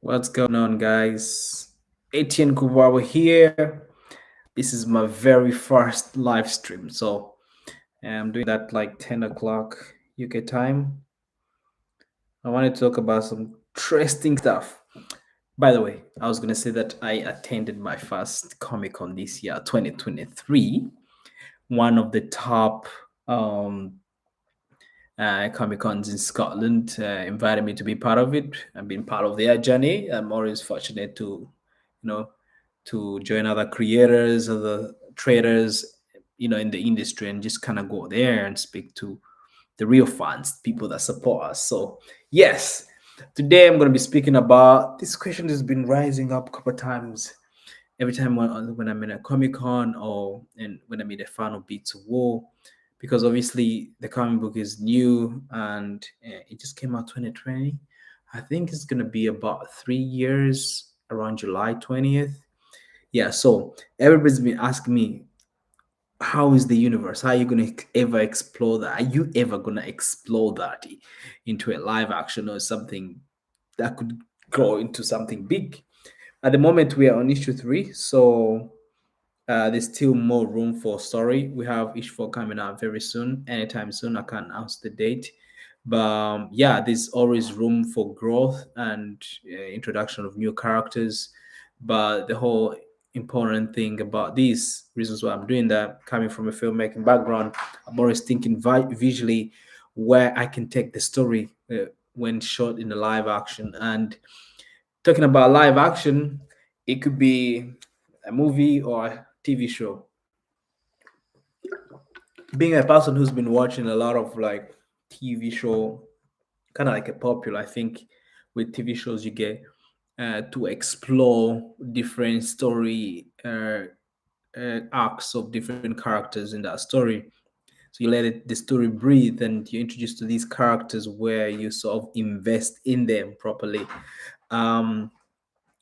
What's going on, guys? Etian Kubawa here. This is my very first live stream, so I'm doing that like 10 o'clock UK time. I wanted to talk about some interesting stuff. By the way, I was gonna say that I attended my first Comic Con this year, 2023. One of the top um, Comic Cons in Scotland invited me to be part of it. I've been part of their journey. I'm always fortunate you know, to join other creators, other traders, in the industry, and just kind of go there and speak to the real fans, people that support us. So yes, today I'm going to be speaking about this question that's been rising up a couple of times every time when I'm in a Comic Con and when I meet a fan of Beats of War, because obviously the comic book is new and it just came out 2020. I think it's gonna be about 3 years around July 20th. Yeah, so everybody's been asking me, how is the universe? How are you gonna ever explore that? Are you ever gonna explore that into a live action or something that could grow into something big? At the moment, we are on issue three, so there's still more room for story. We have issue four coming out very soon, anytime soon. I can't announce the date, but yeah, there's always room for growth and introduction of new characters. But the whole important thing about these reasons why I'm doing that, coming from a filmmaking background, I'm always thinking visually where I can take the story when shot in the live action. And talking about live action, it could be a movie or a TV show. Being a person who's been watching a lot of like TV show, kind of like a popular, I think with TV shows you get to explore different story arcs of different characters in that story. So you the story breathe and you're introduced to these characters where you sort of invest in them properly. Um,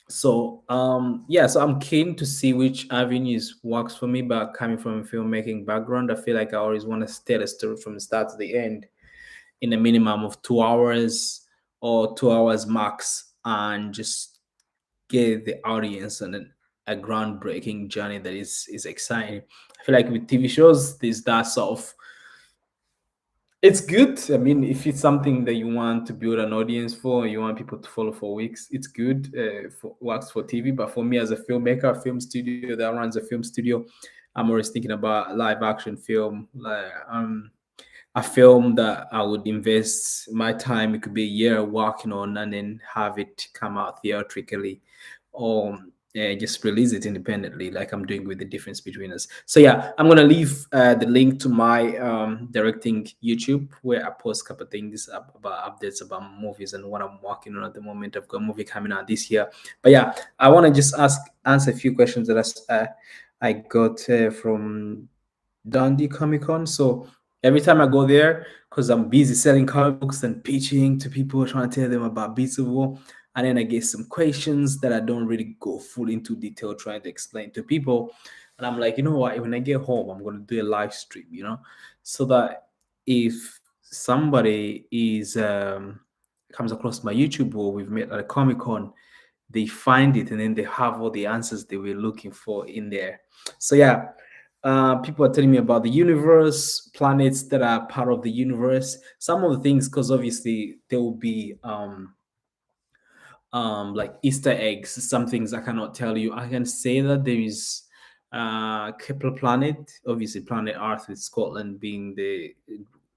so I'm keen to see which avenues works for me, but coming from a filmmaking background, I feel like I always want to tell a story from the start to the end in a minimum of 2 hours or 2 hours max, and just give the audience a groundbreaking journey that is exciting. I feel like with TV shows, there's that sort of, it's good. I mean, if it's something that you want to build an audience for, you want people to follow for weeks, it's good. Works for TV. But for me, as a filmmaker, a film studio that runs a film studio, I'm always thinking about live action film, like a film that I would invest my time. It could be a year working on, and then have it come out theatrically, or just release it independently, like I'm doing with the difference between us. So yeah, I'm gonna leave the link to my directing YouTube, where I post a couple of things about updates about movies and what I'm working on at the moment. I've got a movie coming out this year. But yeah, I want to just answer a few questions that I got from Dundee Comic Con. So every time I go there, because I'm busy selling comic books and pitching to people, trying to tell them about Beats of War, and then I get some questions that I don't really go full into detail trying to explain to people. And I'm like, you know what? When I get home, I'm going to do a live stream, so that if somebody is comes across my YouTube or we've met at a Comic Con, they find it and then they have all the answers they were looking for in there. So yeah, people are telling me about the universe, planets that are part of the universe. Some of the things, because obviously there will be like Easter eggs. Some things I cannot tell you. I can say that there is Kepler planet, obviously planet Earth, with Scotland being the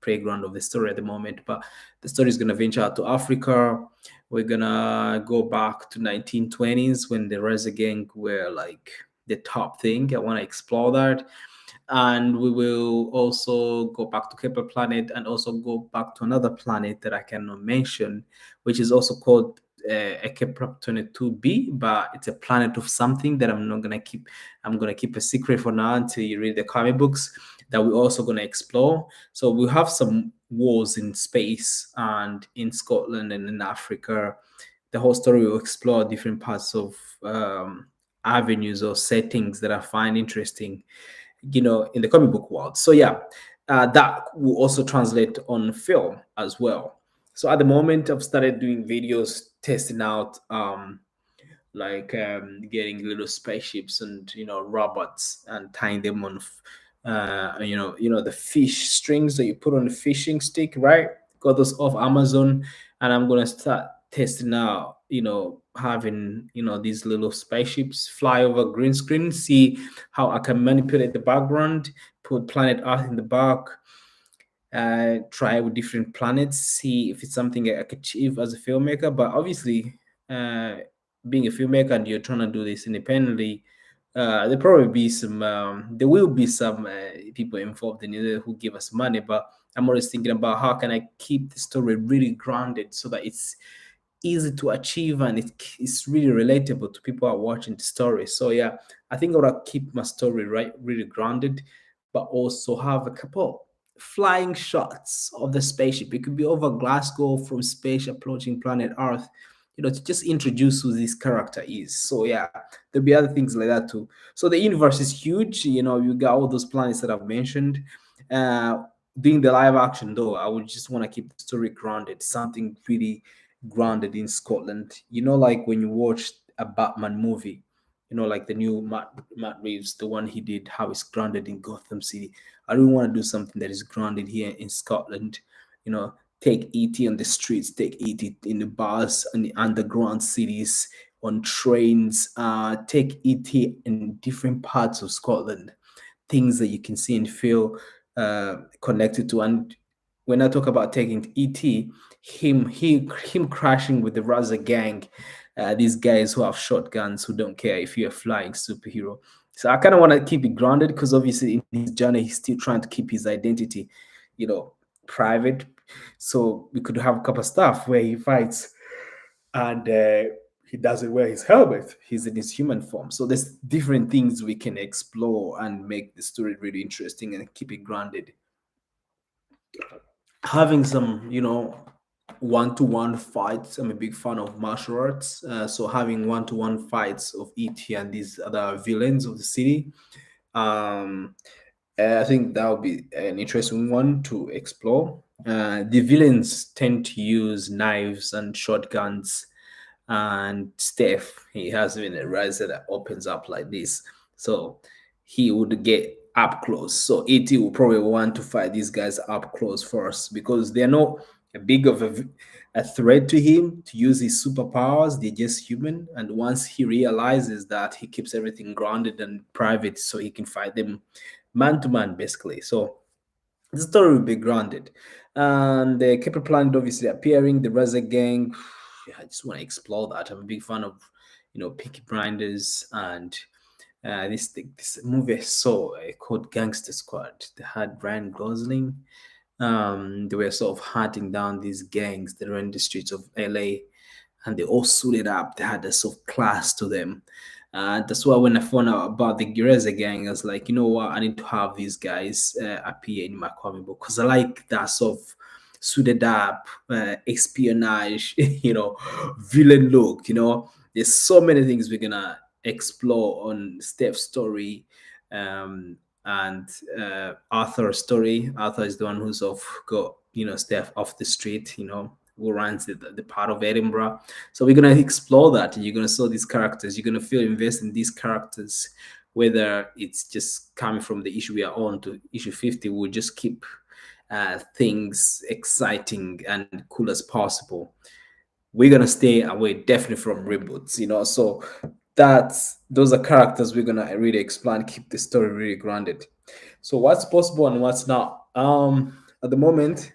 playground of the story at the moment. But the story is gonna venture out to Africa. We're gonna go back to 1920s when the Reza Gang were like the top thing. I want to explore that. And we will also go back to Kepler planet and also go back to another planet that I cannot mention, which is also called Kepler 22b, but it's a planet of something that I'm not gonna keep. I'm gonna keep a secret for now until you read the comic books that we're also gonna explore. So we have some wars in space and in Scotland and in Africa. The whole story will explore different parts of avenues or settings that I find interesting, in the comic book world. So yeah, that will also translate on film as well. So at the moment, I've started doing videos testing out getting little spaceships and robots and tying them on the fish strings that you put on the fishing stick, right? Got those off Amazon, and I'm gonna start testing out, having these little spaceships fly over green screen, see how I can manipulate the background, put planet Earth in the back, try with different planets, see if it's something I could achieve as a filmmaker. But obviously, uh, being a filmmaker and you're trying to do this independently, there will be some people involved in it who give us money. But I'm always thinking about how can I keep the story really grounded so that it's easy to achieve and it's really relatable to people who are watching the story. So yeah, I think I would keep my story really grounded, but also have a couple flying shots of the spaceship. It could be over Glasgow from space approaching planet Earth, to just introduce who this character is. So yeah, there'll be other things like that too. So the universe is huge. You got all those planets that I've mentioned. Uh, Doing the live action though, I would just want to keep the story grounded, something really grounded in Scotland. Like when you watch a Batman movie, like the new Matt Reeves, the one he did, how it's grounded in Gotham City. I really want to do something that is grounded here in Scotland. Take E.T on the streets, take E.T in the bars and the underground cities, on trains, take E.T in different parts of Scotland, things that you can see and feel connected to. And when I talk about taking ET, him crashing with the Raza gang, these guys who have shotguns who don't care if you're a flying superhero. So I kind of want to keep it grounded because obviously in his journey he's still trying to keep his identity, you know, private. So we could have a couple of stuff where he fights and he doesn't wear his helmet. He's in his human form. So there's different things we can explore and make the story really interesting and keep it grounded. Having some, one-to-one fights. I'm a big fan of martial arts. So having one-to-one fights of E.T and these other villains of the city. Um, I think that would be an interesting one to explore. The villains tend to use knives and shotguns, and Steph, he has been a riser that opens up like this. So he would get up close. So ET will probably want to fight these guys up close first because they're not a big of a threat to him to use his superpowers. They're just human. And once he realizes that, he keeps everything grounded and private so he can fight them man to man, basically. So the story will be grounded. And the Capricorn Planet obviously appearing, the Reza Gang. Yeah, I just want to explore that. I'm a big fan of, Peaky Blinders and this movie I saw called Gangster Squad. They had Ryan Gosling. They were sort of hunting down these gangs that run the streets of LA, and they all suited up. They had a sort of class to them. That's why when I found out about the Gereza gang, I was like, you know what, I need to have these guys appear in my comic book because I like that sort of suited up espionage, villain look. There's so many things we're gonna explore on Steph's story. Um, and Arthur's story. Arthur is the one who's off got Steph off the street. Who runs the part of Edinburgh. So we're gonna explore that. You're gonna saw these characters. You're gonna feel invest in these characters, whether it's just coming from the issue we are on to issue 50. We'll just keep things exciting and cool as possible. We're gonna stay away definitely from reboots. So that's those are characters we're gonna really explore and keep the story really grounded. So what's possible and what's not? At the moment,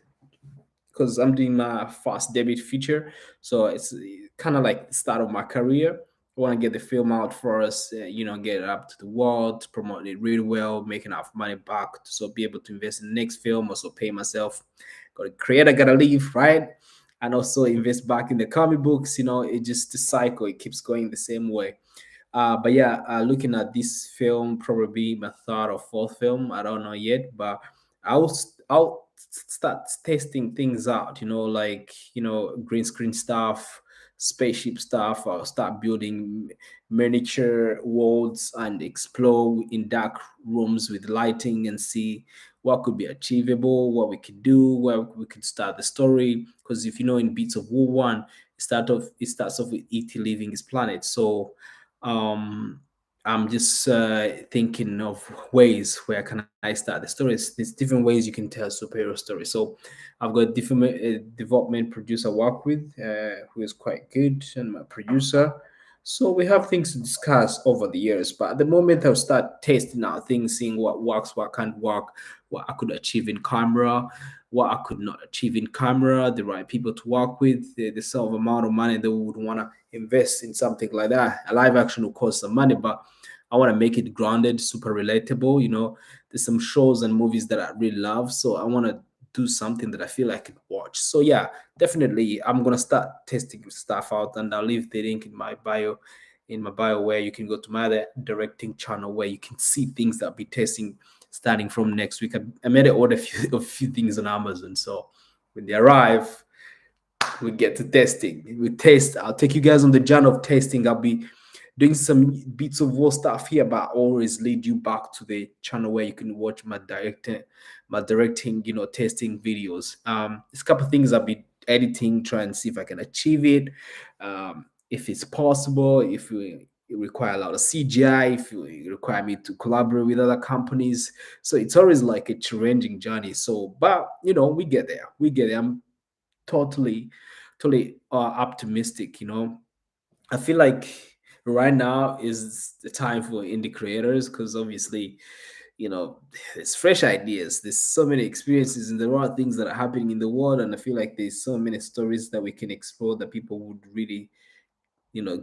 because I'm doing my fast debit feature. So it's kind of like the start of my career. I want to get the film out for us, get it up to the world, promote it really well, make enough money back to so be able to invest in the next film, also pay myself. Got a creator, gotta leave, right? And also invest back in the comic books. It just the cycle, it keeps going the same way. But yeah, looking at this film, probably my third or fourth film. I don't know yet, but I'll start testing things out. Green screen stuff, spaceship stuff. I'll start building miniature worlds and explore in dark rooms with lighting and see what could be achievable, what we could do, where we could start the story. Because if you know, in Beats of War One, it starts off with E.T. leaving his planet. So um, I'm just thinking of ways where can I start the stories. There's different ways you can tell superhero stories. So I've got different development producer I work with, who is quite good, and my producer. So we have things to discuss over the years. But at the moment, I'll start testing out things, seeing what works, what can't work, what I could achieve in camera, what I could not achieve in camera, the right people to work with, the sort of amount of money that we would want to invest in something like that. A live action will cost some money, but I want to make it grounded, super relatable. There's some shows and movies that I really love, so I want to do something that I feel I could watch. So yeah, definitely, I'm gonna start testing stuff out, and I'll leave the link in my bio. In my bio, where you can go to my other directing channel, where you can see things that I'll be testing starting from next week. I made an order a few things on Amazon, so when they arrive, we get to testing. We taste. I'll take you guys on the journey of testing. I'll be doing some bits of war stuff here, but I always lead you back to the channel where you can watch my directing, testing videos. There's a couple of things I'll be editing, try and see if I can achieve it. If it's possible, if it require a lot of CGI, if you require me to collaborate with other companies. So it's always like a challenging journey. So, but we get there. We get there. I'm totally, totally optimistic. I feel like right now is the time for indie creators, because obviously, there's fresh ideas. There's so many experiences, and there are things that are happening in the world, and I feel like there's so many stories that we can explore that people would really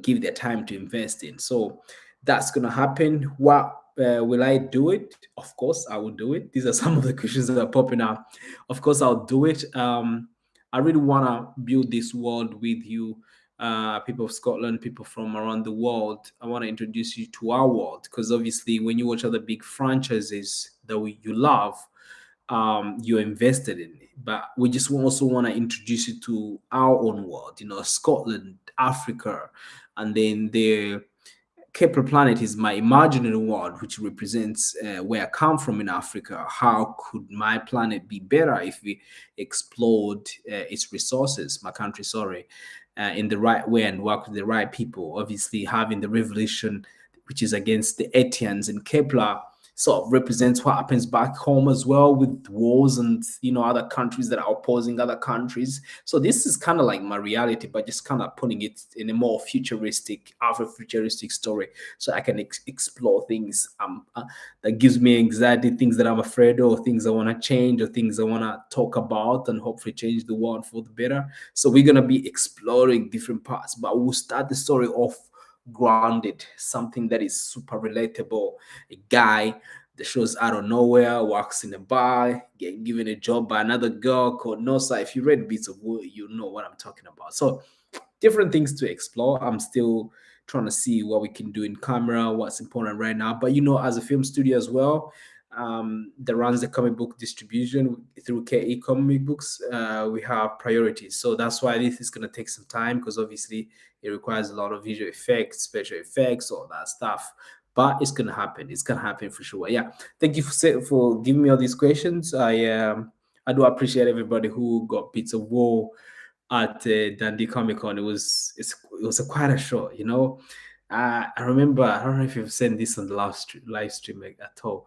give their time to invest in. So that's gonna happen. What will I do it? Of course I will do it. These are some of the questions that are popping up. Of course I'll do it. I really want to build this world with you, people of Scotland, people from around the world. I want to introduce you to our world, because obviously when you watch other big franchises that you love, you're invested in it. But we just also want to introduce you to our own world, Scotland, Africa, and then the Kepler planet is my imaginary world, which represents where I come from in Africa. How could my planet be better if we explored its resources, my country, sorry, in the right way and work with the right people? Obviously, having the revolution, which is against the Etians and Kepler, sort of represents what happens back home as well, with wars and other countries that are opposing other countries. So this is kind of like my reality, but just kind of putting it in a more futuristic, Afro-futuristic story, so I can explore things that gives me anxiety, things that I'm afraid of, things I want to change, or things I want to talk about, and hopefully change the world for the better. So we're gonna be exploring different parts, but we'll start the story off grounded, something that is super relatable. A guy that shows out of nowhere, works in a bar, get given a job by another girl called Nosa. If you read Bits of Wood, you know what I'm talking about. So different things to explore. I'm still trying to see what we can do in camera, what's important right now. But as a film studio as well, that runs the comic book distribution through KE Comic Books, we have priorities. So that's why this is going to take some time, because obviously it requires a lot of visual effects, special effects, all that stuff. But it's gonna happen. It's gonna happen for sure. Yeah. Thank you for giving me all these questions. I do appreciate everybody who got Bits of War at Dundee Comic Con. It was a quite a show. I remember. I don't know if you've seen this on the live stream at all.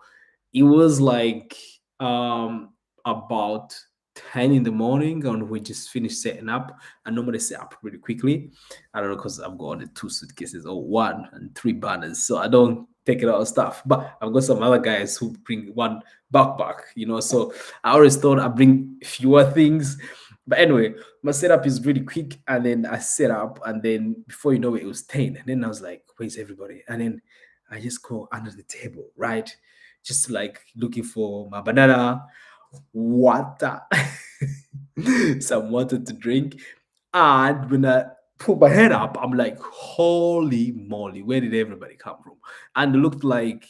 It was like about 10 in the morning, and we just finished setting up. I normally set up really quickly. I don't know, because I've got only two suitcases, or one and three banners, so I don't take a lot of stuff. But I've got some other guys who bring one backpack, so I always thought I'd bring fewer things. But anyway, my setup is really quick, and then I set up, and then before you know it, it was 10. And then I was like, where's everybody? And then I just go under the table, right? Just like looking for my banana, water, some water to drink. And when I put my head up, I'm like, holy moly, where did everybody come from? And it looked like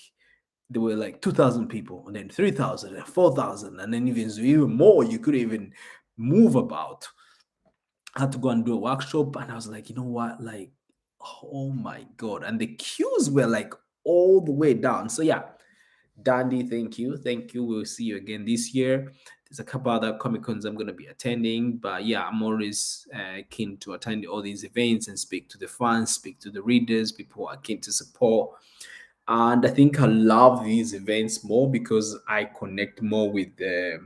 there were like 2,000 people, and then 3,000 and 4,000, and then even more. You could even move about. I had to go and do a workshop, and I was like, you know what? Like, oh my God. And the queues were like all the way down. So, yeah, Dandy, thank you. Thank you. We'll see you again this year. There's a couple other Comic Cons I'm going to be attending, but yeah, I'm always keen to attend all these events and speak to the fans, speak to the readers, people who are keen to support. And I think I love these events more because I connect more with the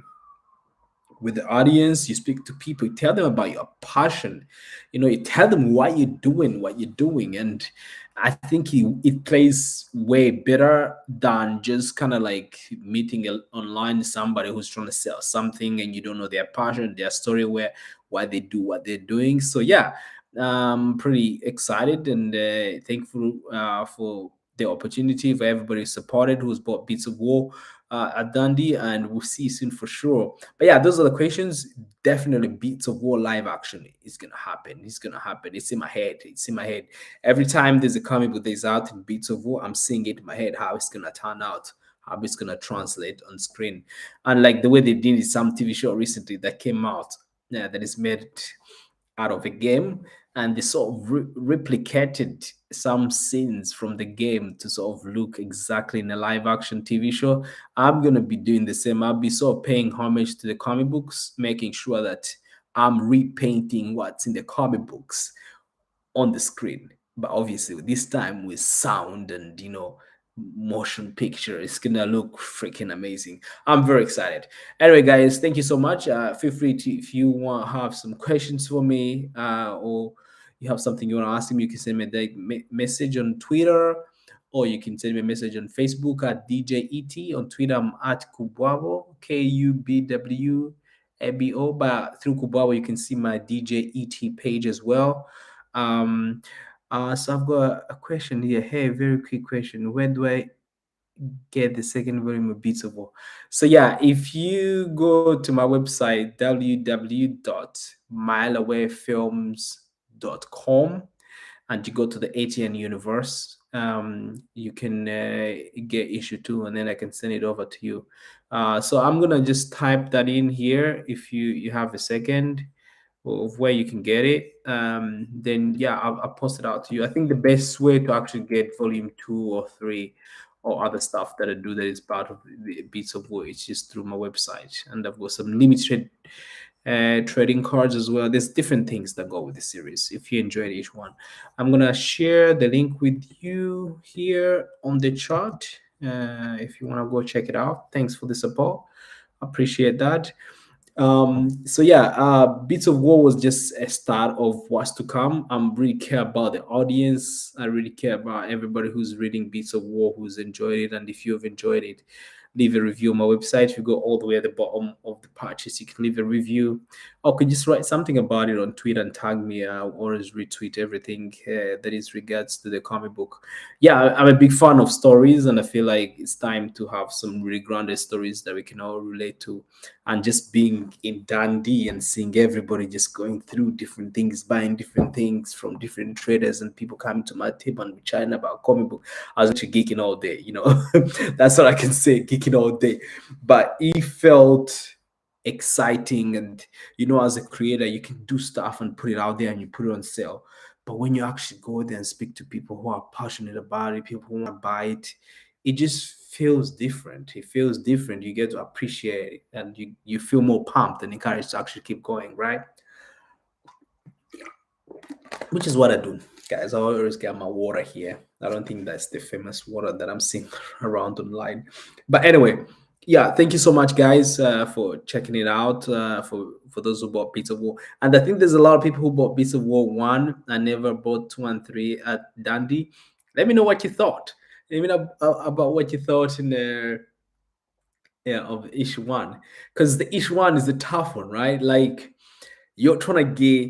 audience. You speak to people, you tell them about your passion, you tell them why you're doing what you're doing. And I think it plays way better than just kind of like meeting online somebody who's trying to sell something and you don't know their passion, their story, why they do what they're doing. So yeah, I'm pretty excited and thankful for the opportunity, for everybody supported who's bought Beats of War at Dundee, and we'll see you soon for sure. But yeah, those are the questions. Definitely, Beats of War live action is gonna happen. It's gonna happen. It's in my head. It's in my head. Every time there's a comic book that's out in Beats of War, I'm seeing it in my head how it's gonna turn out, how it's gonna translate on screen, and like the way they did in some TV show recently that came out, yeah, that is made out of a game, and they sort of replicated some scenes from the game to sort of look exactly in a live action TV show. I'm going to be doing the same. I'll be sort of paying homage to the comic books, making sure that I'm repainting what's in the comic books on the screen. But obviously, this time with sound and motion picture, it's gonna look freaking amazing. I'm very excited. Anyway, guys, thank you so much. Feel free to, if you want to have some questions for me, or you have something you want to ask me, you can send me a message on Twitter, or you can send me a message on Facebook at DJ E.T. On Twitter, I'm at Kubwabo, KUBWABO. But through Kubwabo, you can see my DJ E.T page as well. Um, so I've got a question here. Hey, very quick question. Where do I get the second volume of Beats of War? So yeah, if you go to my website, www.mileawayfilms.com, and you go to the Etian universe, you can get issue 2, and then I can send it over to you. So I'm gonna just type that in here if you have a second of where you can get it. Then yeah, I'll post it out to you. I think the best way to actually get volume 2 or 3 or other stuff that I do that is part of the Beats of War is just through my website, and I've got some limited trading cards as well. There's different things that go with the series. If you enjoyed each one, I'm gonna share the link with you here on the chart. If you want to go check it out, thanks for the support. Appreciate that. So yeah, Bits of War was just a start of what's to come. I really care about the audience. I really care about everybody who's reading Bits of War, who's enjoyed it. And if you've enjoyed it, leave a review on my website. If you go all the way at the bottom of the purchase, you can leave a review, or could just write something about it on Twitter and tag me. I'll always retweet everything that is regards to the comic book. Yeah, I'm a big fan of stories, and I feel like it's time to have some really grounded stories that we can all relate to. And just being in Dundee and seeing everybody just going through different things, buying different things from different traders, and people coming to my table and chatting about comic book. I was actually geeking all day. That's all I can say, geeking all day. But it felt exciting, and as a creator, you can do stuff and put it out there and you put it on sale. But when you actually go there and speak to people who are passionate about it, people who want to buy it, it just feels different. It feels different. You get to appreciate it, and you feel more pumped and encouraged to actually keep going, right? Which is what I do, guys. I always get my water here. I don't think that's the famous water that I'm seeing around online. But anyway, yeah, thank you so much, guys, for checking it out. For those who bought Beats of War, and I think there's a lot of people who bought Beats of War 1 and never bought 2 and 3 at Dundee. Let me know what you thought. Let me know about what you thought in the of issue 1, because the issue 1 is the tough one, right? Like, you're trying to get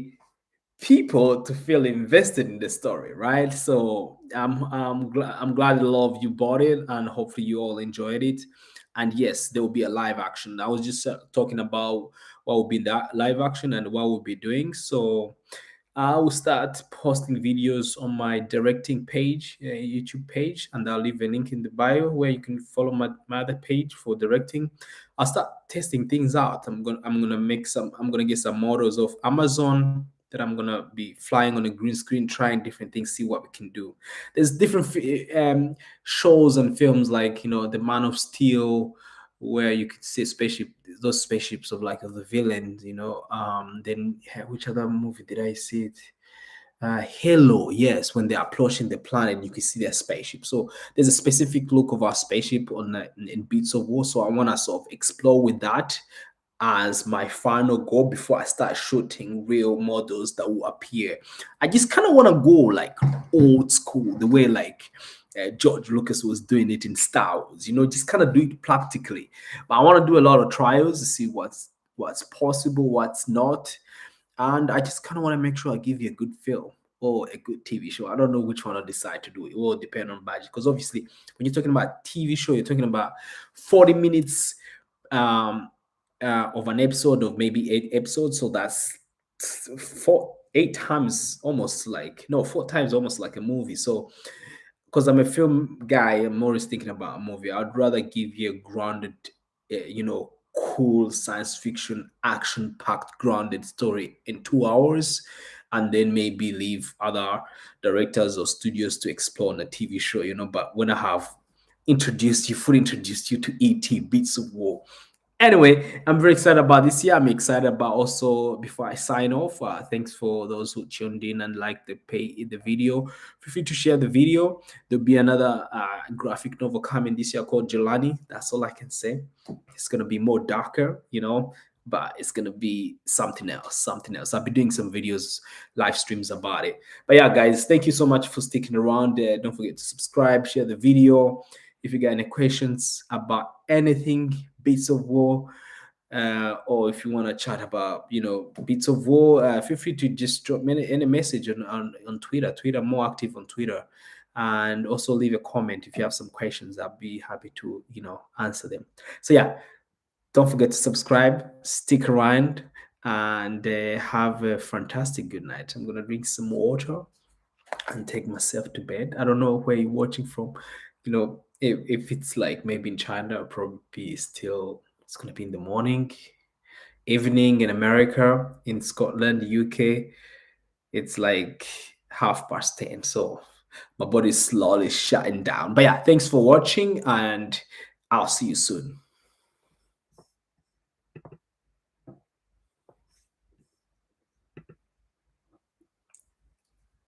people to feel invested in the story, right? So I'm glad a lot of you bought it, and hopefully you all enjoyed it. And yes, there will be a live action. I was just talking about what will be that live action and what we'll be doing. So I will start posting videos on my directing page, YouTube page, and I'll leave a link in the bio where you can follow my other page for directing. I'll start testing things out. I'm gonna get some models of Amazon that I'm gonna be flying on a green screen, trying different things, see what we can do. There's different shows and films like The Man of Steel, where you could see spaceship, those spaceships of like of the villains. Then which other movie did I see it? Halo, yes, when they're approaching the planet, you can see their spaceship. So there's a specific look of our spaceship in Beats of War. So I want to sort of explore with that as my final goal before I start shooting real models that will appear. I just kind of want to go like old school, the way like George Lucas was doing it in Star Wars. Just kind of do it practically. But I want to do a lot of trials to see what's possible, what's not, and I just kind of want to make sure I give you a good film or a good TV show. I don't know which one I decide to do. It will depend on budget, because obviously when you're talking about TV show, you're talking about 40 minutes um, of an episode of maybe 8 episodes. So that's 8 times almost like no 4 times almost like a movie. So because I'm a film guy, I'm always thinking about a movie. I'd rather give you a grounded, cool science fiction, action packed, grounded story in 2 hours, and then maybe leave other directors or studios to explore on a TV show. But when I have fully introduced you to E.T. Beats of War. Anyway, I'm very excited about this year. I'm excited about also, before I sign off, thanks for those who tuned in and liked the video. Feel free to share the video. There'll be another graphic novel coming this year called Jelani. That's all I can say. It's gonna be more darker, but it's gonna be something else. Something else. I'll be doing some videos, live streams about it. But yeah, guys, thank you so much for sticking around. Don't forget to subscribe, share the video. If you got any questions about anything Beats of War, or if you want to chat about Beats of War, feel free to just drop me any message on Twitter. I'm more active on Twitter, and also leave a comment if you have some questions. I'll be happy to answer them. So yeah, don't forget to subscribe, stick around, and have a fantastic good night. I'm gonna drink some water and take myself to bed. I don't know where you're watching from. If it's like maybe in China, it'll probably still, it's gonna be in the morning, evening in America, in Scotland, UK, it's like 10:30. So my body's slowly shutting down. But yeah, thanks for watching, and I'll see you soon.